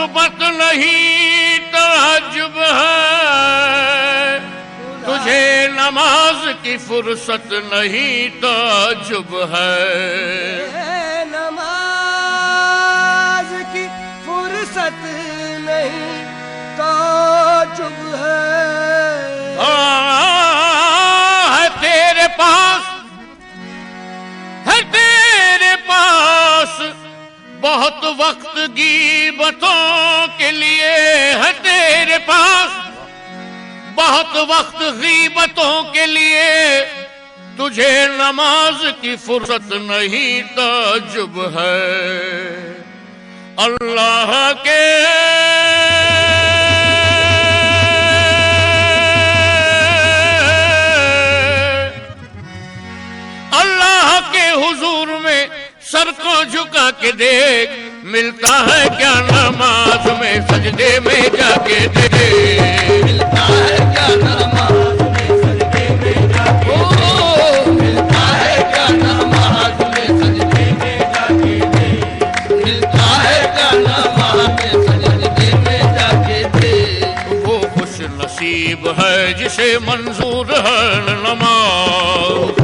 خطبت نہیں تعجب ہے، تجھے نماز کی فرصت نہیں تعجب ہے، نماز کی فرصت نہیں تعجب ہے، ہے تیرے پاس، ہے تیرے پاس بہت وقت غیبتوں کے لیے، ہے تیرے پاس بہت وقت غیبتوں کے لیے، تجھے نماز کی فرصت نہیں تعجب ہے، اللہ کے حضور میں سر کو جھکا کے دیکھ، ملتا ہے کیا نماز میں سجدے میں جا کے دیکھ، ملتا ہے کیا نماز میں سجدے میں جا کے دیکھ، ملتا ہے کیا نماز میں سجدے میں جا کے دیکھ، ملتا ہے کیا نماز میں سجدے میں جا کے دیکھ، وہ خوش نصیب ہے جسے منظور ہے نماز،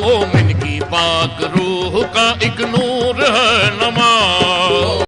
مومن کی پاک روح کا ایک نور ہے